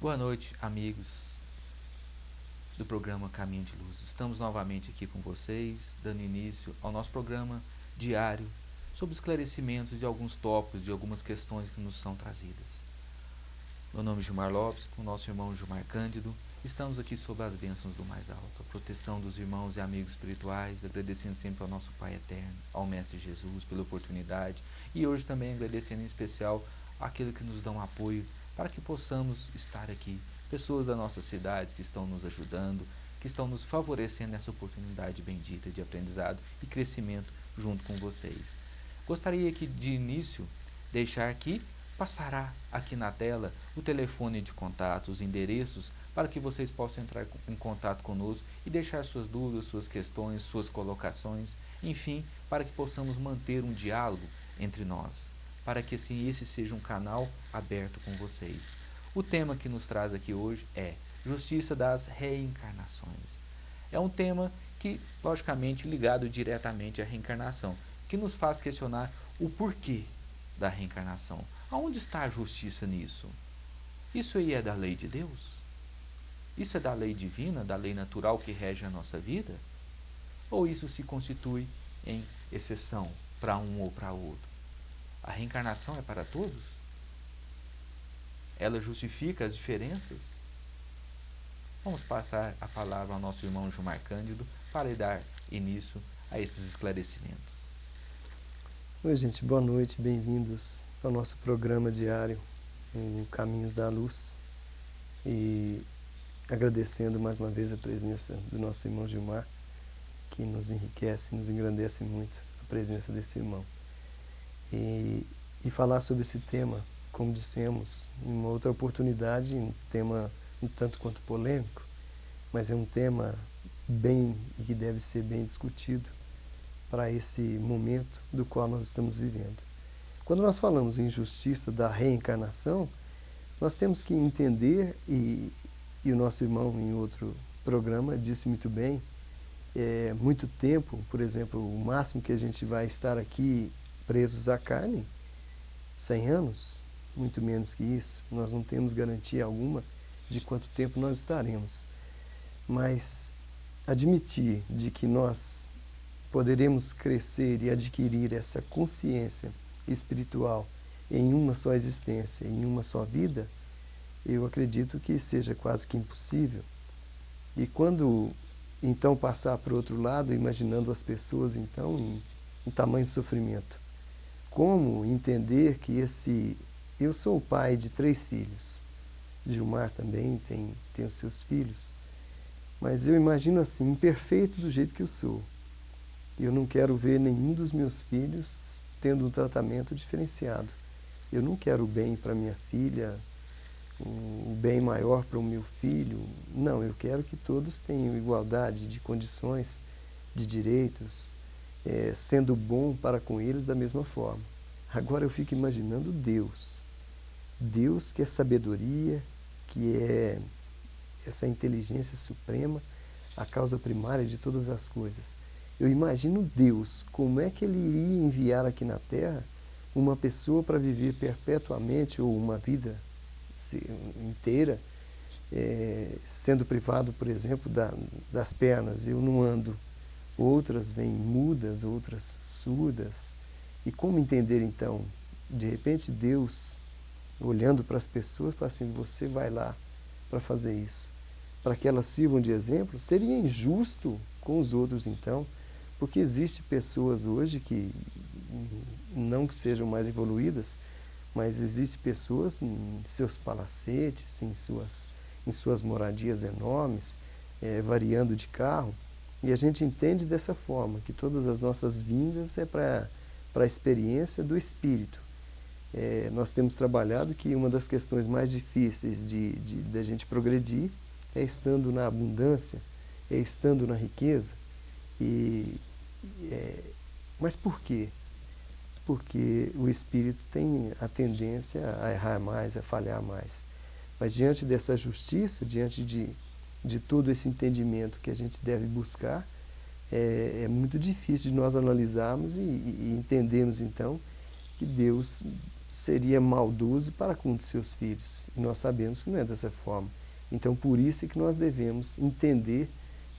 Boa noite, amigos do programa Caminho de Luz. Estamos novamente aqui com vocês, dando início ao nosso programa diário sobre esclarecimentos de alguns tópicos, de algumas questões que nos são trazidas. Meu nome é Gilmar Lopes, com o nosso irmão Gilmar Cândido. Estamos aqui sob as bênçãos do mais alto, a proteção dos irmãos e amigos espirituais, agradecendo sempre ao nosso Pai Eterno, ao Mestre Jesus pela oportunidade e hoje também agradecendo em especial àqueles que nos dão apoio para que possamos estar aqui. Pessoas da nossa cidade que estão nos ajudando, que estão nos favorecendo nessa oportunidade bendita de aprendizado e crescimento junto com vocês. Gostaria que de início deixar que passará aqui na tela o telefone de contato, os endereços, para que vocês possam entrar em contato conosco e deixar suas dúvidas, suas questões, suas colocações, enfim, para que possamos manter um diálogo entre nós, para que assim esse seja um canal aberto com vocês. O tema que nos traz aqui hoje é Justiça das Reencarnações. É um tema que, logicamente, ligado diretamente à reencarnação, que nos faz questionar o porquê da reencarnação. Aonde está a justiça nisso? Isso aí é da lei de Deus? Isso é da lei divina, da lei natural que rege a nossa vida? Ou isso se constitui em exceção para um ou para outro? A reencarnação é para todos? Ela justifica as diferenças? Vamos passar a palavra ao nosso irmão Gilmar Cândido para dar início a esses esclarecimentos. Oi, gente, boa noite, bem-vindos ao nosso programa diário, em Caminhos da Luz. E agradecendo mais uma vez a presença do nosso irmão Gilmar, que nos enriquece, nos engrandece muito a presença desse irmão. E falar sobre esse tema, como dissemos, em uma outra oportunidade, um tema um tanto quanto polêmico, mas é um tema bem e que deve ser bem discutido para esse momento do qual nós estamos vivendo. Quando nós falamos em justiça da reencarnação, nós temos que entender, e o nosso irmão em outro programa disse muito bem, muito tempo, por exemplo, o máximo que a gente vai estar aqui presos à carne, 100 anos, muito menos que isso, nós não temos garantia alguma de quanto tempo nós estaremos. Mas admitir de que nós poderemos crescer e adquirir essa consciência espiritual em uma só existência, em uma só vida, eu acredito que seja quase que impossível. E quando então passar para o outro lado, imaginando as pessoas então em tamanho sofrimento, como entender que eu sou o pai de 3 filhos, Gilmar também tem os seus filhos, mas eu imagino assim, imperfeito do jeito que eu sou. Eu não quero ver nenhum dos meus filhos tendo um tratamento diferenciado. Eu não quero o bem para minha filha, o bem maior para o meu filho. Não, eu quero que todos tenham igualdade de condições, de direitos, sendo bom para com eles da mesma forma. Agora eu fico imaginando Deus. Deus que é sabedoria, que é essa inteligência suprema, a causa primária de todas as coisas. Eu imagino Deus, como é que Ele iria enviar aqui na Terra uma pessoa para viver perpetuamente, ou uma vida inteira, sendo privado, por exemplo, das pernas. Eu não ando. Outras vêm mudas, outras surdas. E como entender então? De repente Deus, olhando para as pessoas, fala assim, você vai lá para fazer isso. Para que elas sirvam de exemplo, seria injusto com os outros então, porque existem pessoas hoje que, não que sejam mais evoluídas, mas existem pessoas em seus palacetes, em suas moradias enormes, variando de carro, e a gente entende dessa forma, que todas as nossas vindas é para a experiência do espírito. Nós temos trabalhado que uma das questões mais difíceis de a gente progredir é estando na abundância, é estando na riqueza. Mas por quê? Porque o espírito tem a tendência a errar mais, a falhar mais. Mas diante dessa justiça, diante de todo esse entendimento que a gente deve buscar, é muito difícil de nós analisarmos e entendermos então que Deus seria maldoso para com um de seus filhos. E nós sabemos que não é dessa forma. Então, por isso é que nós devemos entender,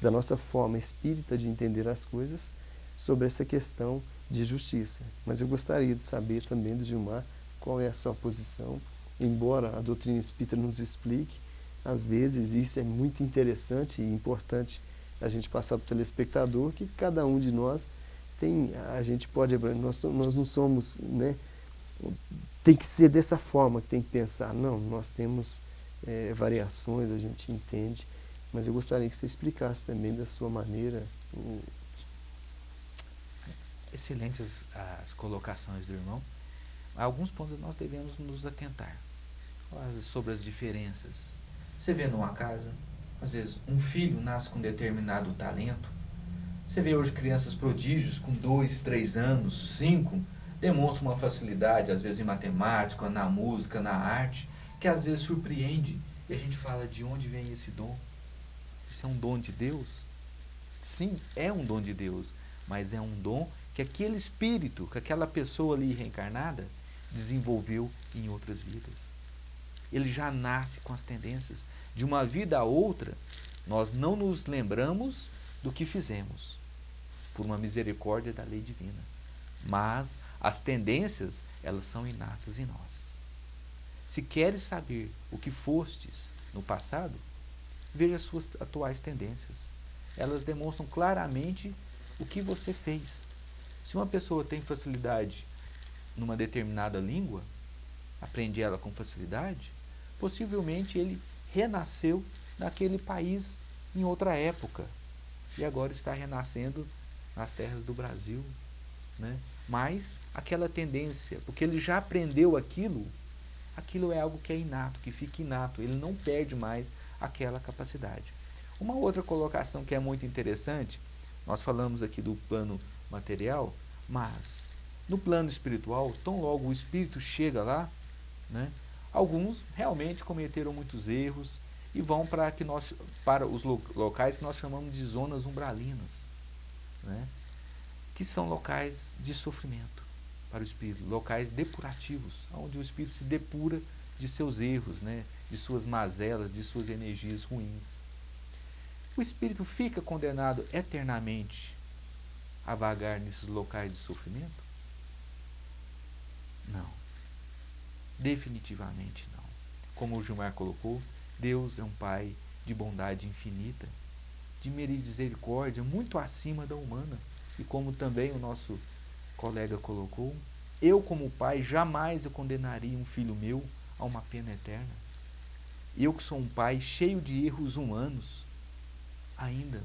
da nossa forma espírita de entender as coisas, sobre essa questão de justiça. Mas eu gostaria de saber também do Gilmar qual é a sua posição, embora a doutrina espírita nos explique, às vezes isso é muito interessante e importante a gente passar para o telespectador, que cada um de nós tem, a gente pode, nós não somos, né, tem que ser dessa forma que tem que pensar. Não, nós temos variações, a gente entende, mas eu gostaria que você explicasse também da sua maneira. Excelentes as colocações do irmão. Há alguns pontos nós devemos nos atentar sobre as diferenças. Você vê numa casa, às vezes um filho nasce com determinado talento. Você vê hoje crianças prodígios com 2, 3 anos, 5, demonstram uma facilidade, às vezes em matemática, na música, na arte, que às vezes surpreende. E a gente fala, de onde vem esse dom? Isso é um dom de Deus? Sim, é um dom de Deus, mas é um dom que aquele espírito, que aquela pessoa ali reencarnada, desenvolveu em outras vidas. Ele já nasce com as tendências. De uma vida a outra, nós não nos lembramos do que fizemos, por uma misericórdia da lei divina. Mas as tendências, elas são inatas em nós. Se queres saber o que fostes no passado, veja as suas atuais tendências. Elas demonstram claramente o que você fez. Se uma pessoa tem facilidade numa determinada língua, aprende ela com facilidade, possivelmente ele renasceu naquele país em outra época e agora está renascendo nas terras do Brasil, né? Mas aquela tendência, porque ele já aprendeu aquilo é algo que é inato, que fica inato, ele não perde mais aquela capacidade. Uma outra colocação que é muito interessante, nós falamos aqui do plano material, mas no plano espiritual, tão logo o espírito chega lá, né, alguns realmente cometeram muitos erros e vão para os locais que nós chamamos de zonas umbralinas, né, que são locais de sofrimento para o espírito, locais depurativos, onde o espírito se depura de seus erros, né, de suas mazelas, de suas energias ruins. O espírito fica condenado eternamente a vagar nesses locais de sofrimento? Não. Definitivamente não. Como o Gilmar colocou, Deus é um Pai de bondade infinita, de misericórdia muito acima da humana. E como também o nosso colega colocou, eu como pai jamais eu condenaria um filho meu a uma pena eterna. Eu que sou um pai cheio de erros humanos, ainda,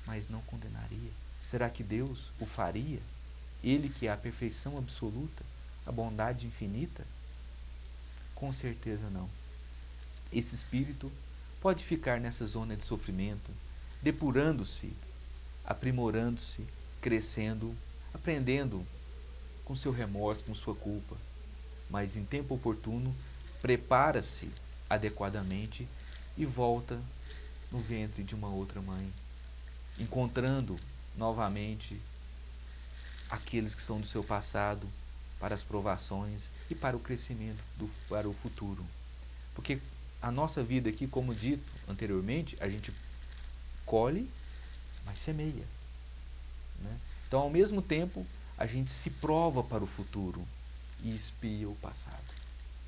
mas não condenaria. Será que Deus o faria? Ele que é a perfeição absoluta, a bondade infinita? Com certeza não. Esse espírito pode ficar nessa zona de sofrimento, depurando-se, aprimorando-se, crescendo, aprendendo com seu remorso, com sua culpa, mas em tempo oportuno prepara-se adequadamente e volta no ventre de uma outra mãe, encontrando novamente aqueles que são do seu passado para as provações e para o crescimento, para o futuro. Porque a nossa vida aqui, como dito anteriormente, a gente colhe, mas semeia, né? Então, ao mesmo tempo, a gente se prova para o futuro e espia o passado.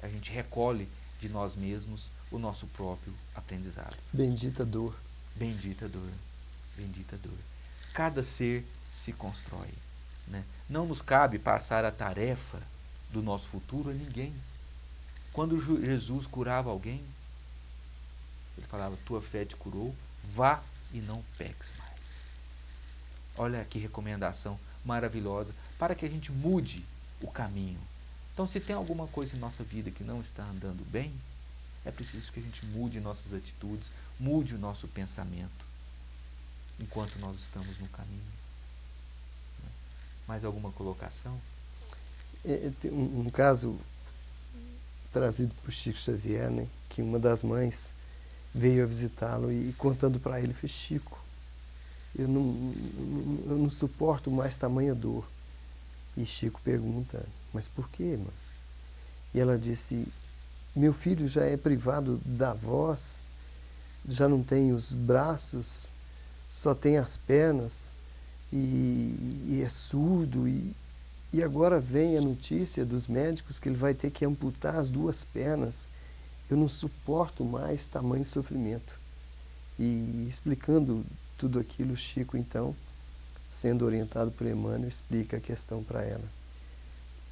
A gente recolhe de nós mesmos o nosso próprio aprendizado. Bendita dor. Bendita dor. Bendita dor. Cada ser se constrói, né? Não nos cabe passar a tarefa do nosso futuro a ninguém. Quando Jesus curava alguém, ele falava, tua fé te curou, vá e não peques mais. Olha que recomendação maravilhosa para que a gente mude o caminho. Então, se tem alguma coisa em nossa vida que não está andando bem, é preciso que a gente mude nossas atitudes, mude o nosso pensamento, enquanto nós estamos no caminho. Mais alguma colocação? Tem um caso trazido por Chico Xavier, né, que uma das mães veio a visitá-lo e contando para ele, fez, Chico, eu não suporto mais tamanha dor. E Chico pergunta, mas por quê, mãe? E ela disse: meu filho já é privado da voz, já não tem os braços, só tem as pernas e é surdo. E agora vem a notícia dos médicos que ele vai ter que amputar as 2 pernas. Eu não suporto mais tamanho sofrimento. E explicando tudo aquilo, Chico, então, sendo orientado por Emmanuel, explica a questão para ela.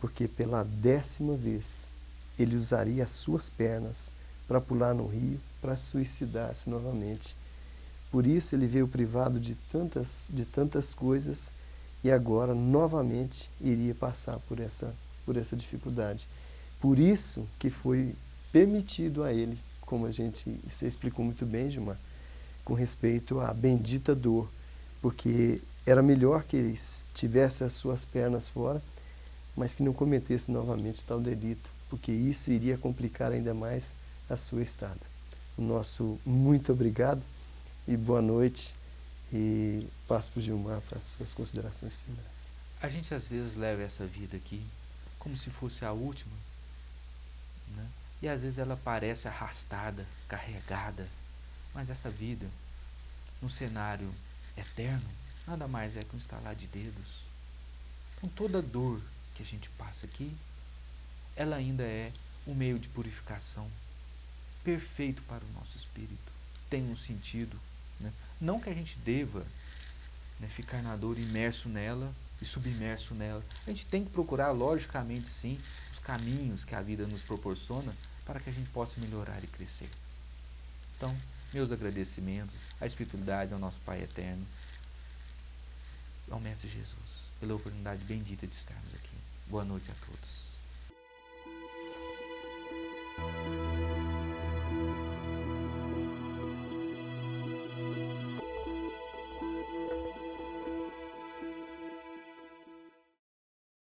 Porque pela 10ª vez ele usaria as suas pernas para pular no rio, para suicidar-se novamente. Por isso ele veio privado de tantas coisas e agora novamente iria passar por essa dificuldade. Por isso que foi permitido a ele, como você explicou muito bem, Gilmar, com respeito à bendita dor, porque era melhor que ele tivesse as suas pernas fora, mas que não cometesse novamente tal delito, porque isso iria complicar ainda mais a sua estada. O nosso muito obrigado e boa noite, e passo para o Gilmar para as suas considerações finais. A gente às vezes leva essa vida aqui como se fosse a última, né? E às vezes ela parece arrastada, carregada, mas essa vida, num cenário eterno, nada mais é que um estalar de dedos. Então toda dor que a gente passa aqui, ela ainda é um meio de purificação perfeito para o nosso espírito. Tem um sentido, né? Não que a gente deva, né, ficar na dor imerso nela e submerso nela. A gente tem que procurar, logicamente sim, os caminhos que a vida nos proporciona para que a gente possa melhorar e crescer. Então, meus agradecimentos à espiritualidade, ao nosso Pai Eterno, ao Mestre Jesus, pela oportunidade bendita de estarmos aqui. Boa noite a todos.